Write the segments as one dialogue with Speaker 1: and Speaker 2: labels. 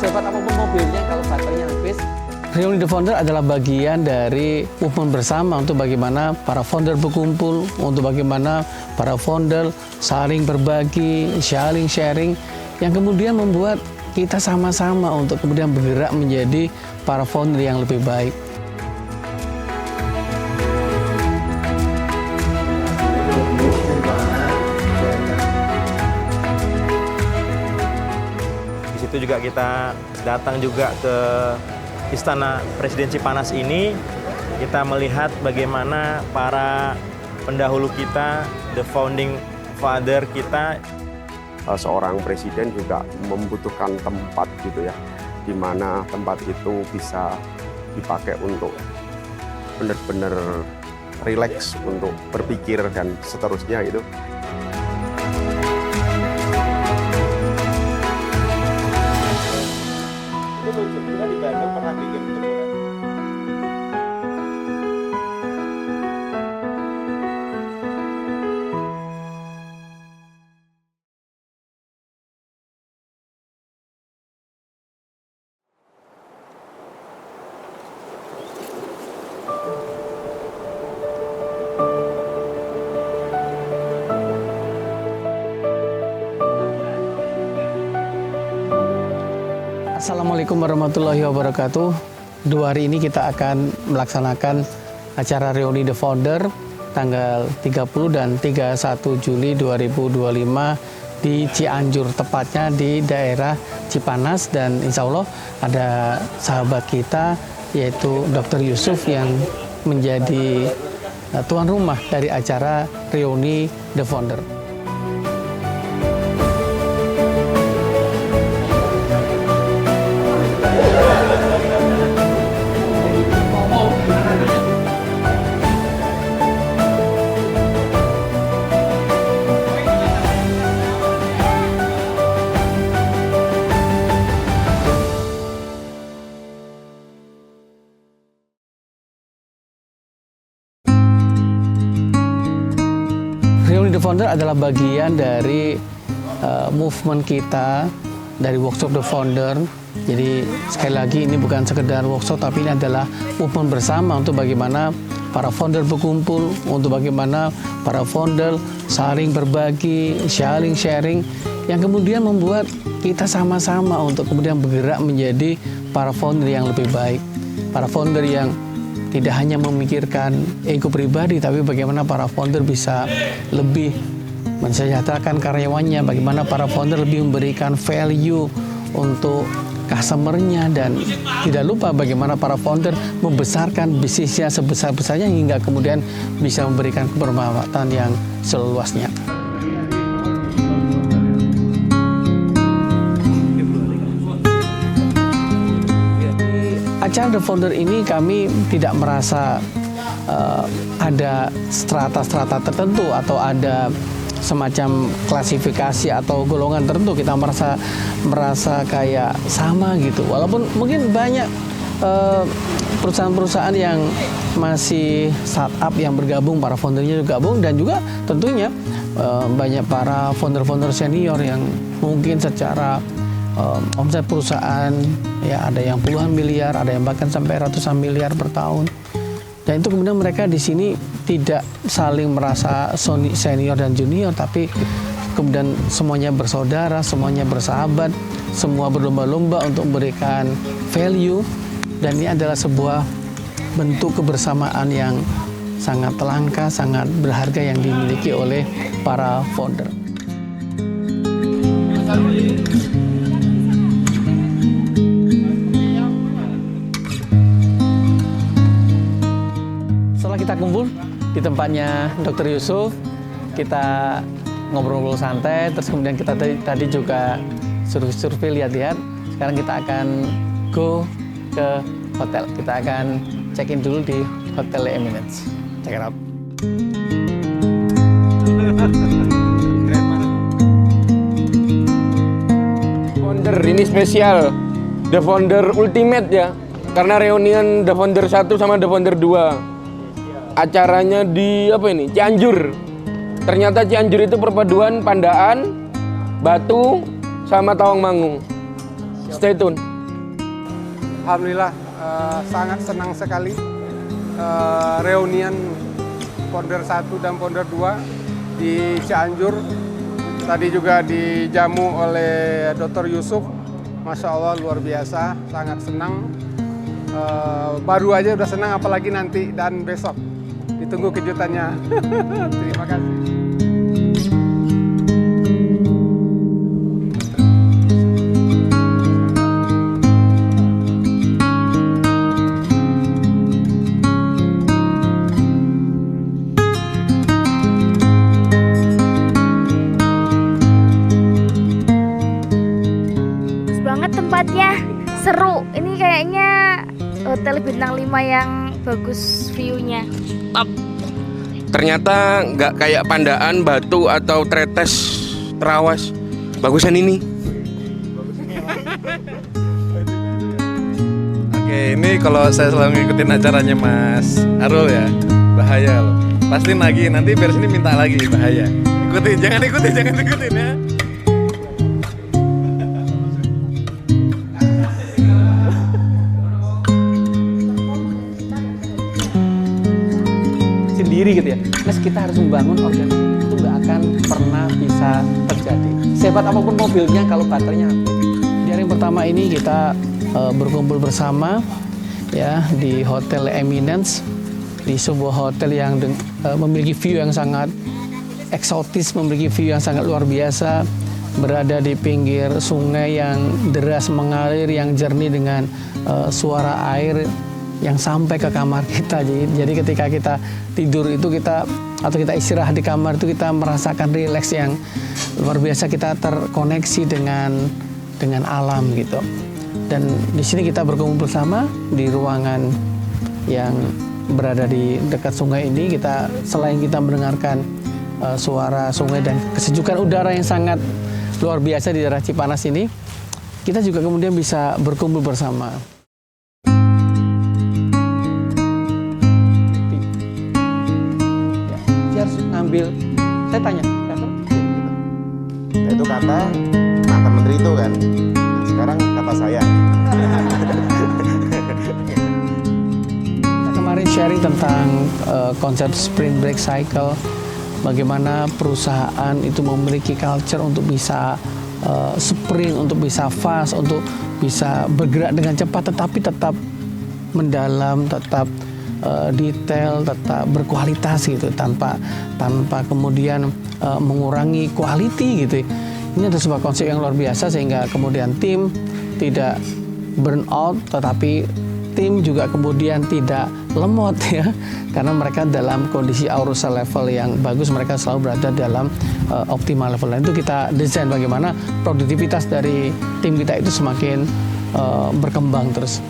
Speaker 1: Sehebat apapun mobilnya, kalau baterainya habis. Reuni The Founder adalah bagian dari movement bersama untuk bagaimana para founder berkumpul, untuk bagaimana para founder saling berbagi, sharing, yang kemudian membuat kita sama-sama untuk kemudian bergerak menjadi para founder yang lebih baik.
Speaker 2: Itu juga kita datang juga ke Istana Presiden Cipanas ini, kita melihat bagaimana para pendahulu kita, the founding father kita.
Speaker 3: Seorang presiden juga membutuhkan tempat gitu ya, di mana tempat itu bisa dipakai untuk benar-benar rileks untuk berpikir dan seterusnya gitu.
Speaker 2: Kita di Bandung pernah bikin teguran.
Speaker 1: Assalamualaikum warahmatullahi wabarakatuh. 2 hari ini kita akan melaksanakan acara Reuni The Founder tanggal 30 dan 31 Juli 2025 di Cianjur, tepatnya di daerah Cipanas, dan insya Allah ada sahabat kita yaitu Dr. Yusuf yang menjadi tuan rumah dari acara Reuni The Founder. Reuni The Founder adalah bagian dari movement kita, dari workshop The Founder. Jadi sekali lagi ini bukan sekedar workshop, tapi ini adalah movement bersama untuk bagaimana para founder berkumpul, untuk bagaimana para founder saling berbagi, sharing, yang kemudian membuat kita sama-sama untuk kemudian bergerak menjadi para founder yang lebih baik. Para founder yang tidak hanya memikirkan ego pribadi, tapi bagaimana para founder bisa lebih mensejahterakan karyawannya, bagaimana para founder lebih memberikan value untuk customer-nya, dan tidak lupa bagaimana para founder membesarkan bisnisnya sebesar-besarnya hingga kemudian bisa memberikan kebermanfaatan yang seluasnya. Acara The Founder ini kami tidak merasa ada strata-strata tertentu atau ada semacam klasifikasi atau golongan tertentu. Kita merasa kayak sama gitu. Walaupun mungkin banyak perusahaan-perusahaan yang masih startup yang bergabung, para foundernya juga gabung, dan juga tentunya banyak para founder-founder senior yang mungkin secara omset perusahaan ya ada yang puluhan miliar, ada yang bahkan sampai ratusan miliar per tahun. Dan itu kemudian mereka di sini tidak saling merasa senior dan junior, tapi kemudian semuanya bersaudara, semuanya bersahabat, semua berlomba-lomba untuk memberikan value, dan ini adalah sebuah bentuk kebersamaan yang sangat langka, sangat berharga yang dimiliki oleh para founder. Setelah kita kumpul di tempatnya Dr. Yusuf, kita ngobrol-ngobrol santai, terus kemudian kita tadi juga survei lihat-lihat. Sekarang kita akan go ke hotel. Kita akan check-in dulu di Hotel Le Eminence. Check it out.
Speaker 4: Founder ini spesial, The Founder Ultimate ya, karena reunian The Founder 1 sama The Founder 2. Acaranya di Cianjur. Ternyata Cianjur itu perpaduan Pandaan, Batu, sama Tawangmangu. Stay tune.
Speaker 5: Alhamdulillah sangat senang sekali reunian Founder 1 dan Founder 2 di Cianjur. Tadi juga dijamu oleh Dr. Yusuf. Masya Allah luar biasa, sangat senang. Baru aja udah senang, apalagi nanti dan besok. Ditunggu kejutannya. Terima kasih.
Speaker 6: Tempatnya seru. Ini kayaknya hotel bintang 5 yang bagus view-nya.
Speaker 4: Ternyata nggak kayak Pandaan, Batu, atau Tretes, Terawas. Bagusan ini.
Speaker 7: Oke, ini kalau saya selalu ngikutin acaranya Mas Arul ya, bahaya loh. Pasti lagi, nanti biar sini minta lagi, bahaya. Jangan ikutin ya.
Speaker 1: Sendiri gitu ya. Mas, kita harus membangun organisasi itu nggak akan pernah bisa terjadi. Sehebat apapun mobilnya kalau baterainya habis. Di hari yang pertama ini kita berkumpul bersama ya di Hotel Eminence, di sebuah hotel yang memiliki view yang sangat eksotis, memiliki view yang sangat luar biasa, berada di pinggir sungai yang deras mengalir, yang jernih dengan suara air yang sampai ke kamar kita. Jadi ketika kita tidur itu kita istirahat di kamar itu kita merasakan rileks yang luar biasa, kita terkoneksi dengan alam gitu. Dan di sini kita berkumpul bersama di ruangan yang berada di dekat sungai ini. Selain kita mendengarkan suara sungai dan kesejukan udara yang sangat luar biasa di daerah Cipanas ini, kita juga kemudian bisa berkumpul bersama. Saya tanya,
Speaker 8: itu kata mantan menteri itu kan, nah, sekarang kata saya.
Speaker 1: Kita kemarin sharing tentang konsep sprint break cycle, bagaimana perusahaan itu memiliki culture untuk bisa sprint, untuk bisa fast, untuk bisa bergerak dengan cepat, tetapi tetap mendalam, tetap detail, tetap berkualitas gitu, tanpa kemudian mengurangi quality gitu. Ini adalah sebuah konsep yang luar biasa sehingga kemudian tim tidak burn out, tetapi tim juga kemudian tidak lemot ya, karena mereka dalam kondisi arousal level yang bagus, mereka selalu berada dalam optimal level. Dan itu kita desain bagaimana produktivitas dari tim kita itu semakin berkembang terus.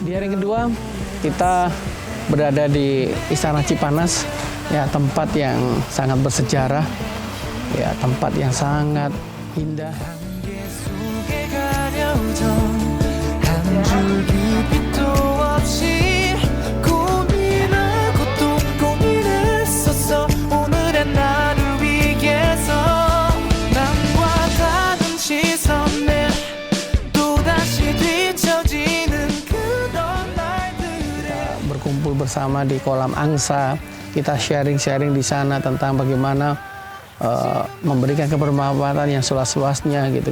Speaker 1: Di hari kedua kita berada di Istana Cipanas, ya tempat yang sangat bersejarah, ya tempat yang sangat indah. Berkumpul bersama di kolam angsa, kita sharing-sharing di sana tentang bagaimana memberikan kebermanfaatan yang seluas-luasnya gitu.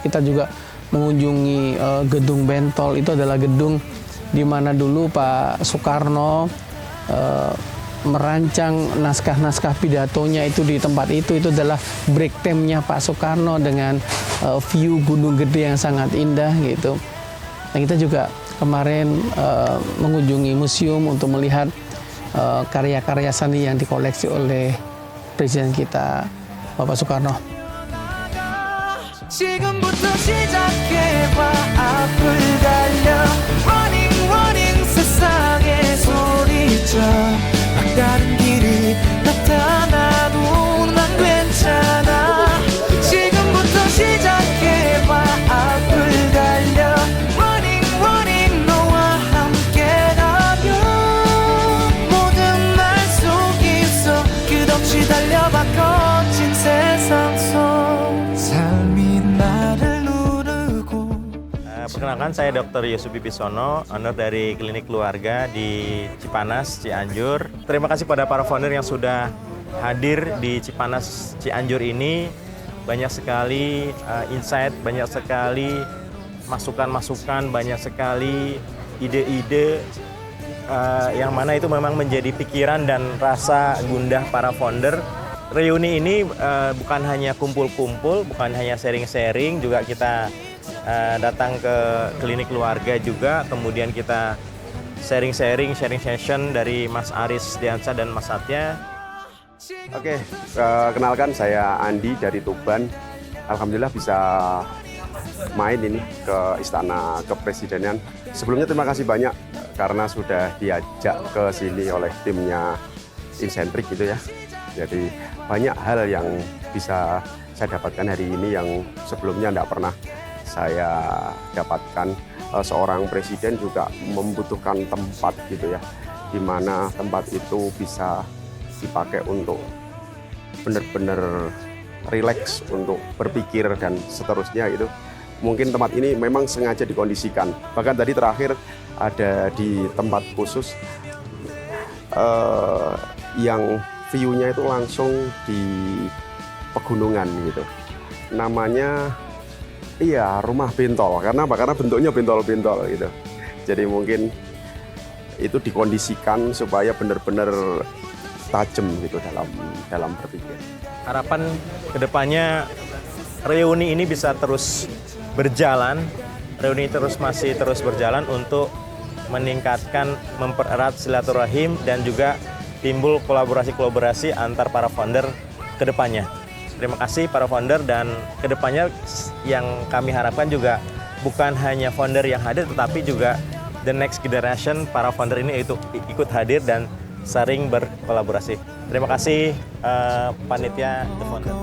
Speaker 1: Kita juga mengunjungi gedung Bentol. Itu adalah gedung di mana dulu Pak Soekarno merancang naskah-naskah pidatonya itu di tempat itu. Itu adalah break time-nya Pak Soekarno dengan view Gunung Gede yang sangat indah gitu. Dan kita juga kemarin mengunjungi museum untuk melihat karya-karya seni yang dikoleksi oleh Presiden kita, Bapak Soekarno.
Speaker 9: 지금부터 시작해봐 앞을 달려 running running 세상에 소리쳐 막다른 길이 나타나도 난 괜찮아 지금부터 시작해봐 앞을 달려 running running 너와 함께라면 모든 날 속에서 끝없이 달려봐 거친 세상 속
Speaker 2: Perkenalkan, saya Dr. Yusuf Bibisono, owner dari Klinik Keluarga di Cipanas, Cianjur. Terima kasih pada para founder yang sudah hadir di Cipanas, Cianjur ini. Banyak sekali insight, banyak sekali masukan-masukan, banyak sekali ide-ide yang mana itu memang menjadi pikiran dan rasa gundah para founder. Reuni ini bukan hanya kumpul-kumpul, bukan hanya sharing-sharing, juga kita datang ke Klinik Keluarga juga, kemudian kita sharing session dari Mas Aris Diansa dan Mas Satya.
Speaker 3: Oke, kenalkan saya Andi dari Tuban. Alhamdulillah bisa main ini ke Istana Kepresidenan. Sebelumnya terima kasih banyak karena sudah diajak ke sini oleh timnya Insentrik gitu ya. Jadi banyak hal yang bisa saya dapatkan hari ini yang sebelumnya tidak pernah saya dapatkan. Seorang presiden juga membutuhkan tempat gitu ya, di mana tempat itu bisa dipakai untuk benar-benar rileks, untuk berpikir dan seterusnya gitu. Mungkin tempat ini memang sengaja dikondisikan. Bahkan tadi terakhir ada di tempat khusus yang view-nya itu langsung di pegunungan gitu. Namanya Rumah Bentol. Karena apa? Karena bentuknya bentol-bentol gitu. Jadi mungkin itu dikondisikan supaya benar-benar tajam gitu dalam berpikir.
Speaker 2: Harapan kedepannya reuni ini bisa terus berjalan, masih terus berjalan untuk meningkatkan, mempererat silaturahim dan juga timbul kolaborasi antar para founder kedepannya. Terima kasih para founder, dan kedepannya yang kami harapkan juga bukan hanya founder yang hadir, tetapi juga the next generation para founder ini itu ikut hadir dan saling berkolaborasi. Terima kasih panitia The Founder.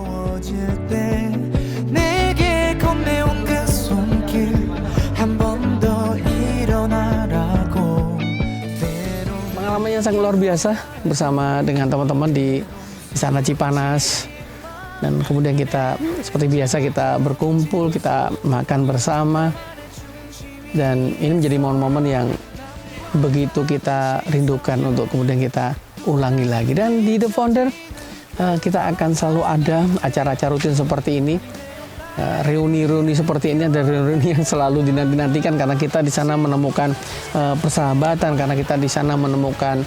Speaker 1: Pengalaman yang sangat luar biasa bersama dengan teman-teman di Istana Cipanas. Dan kemudian kita seperti biasa kita berkumpul, kita makan bersama. Dan ini menjadi momen-momen yang begitu kita rindukan untuk kemudian kita ulangi lagi. Dan di The Founder kita akan selalu ada acara-acara rutin seperti ini, reuni-reuni seperti ini, ada reuni yang selalu dinanti-nantikan karena kita di sana menemukan persahabatan, karena kita di sana menemukan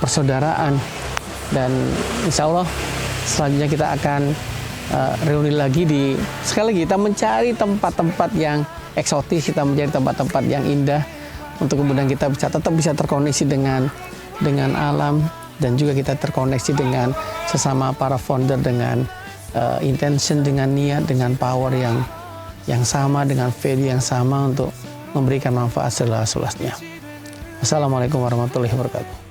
Speaker 1: persaudaraan. Dan insya Allah selanjutnya kita akan reuni lagi sekali lagi kita mencari tempat-tempat yang eksotis, kita mencari tempat-tempat yang indah untuk kemudian kita tetap bisa terkoneksi dengan alam, dan juga kita terkoneksi dengan sesama para founder dengan intention, dengan niat, dengan power yang sama, dengan value yang sama untuk memberikan manfaat seluas-luasnya. Assalamualaikum warahmatullahi wabarakatuh.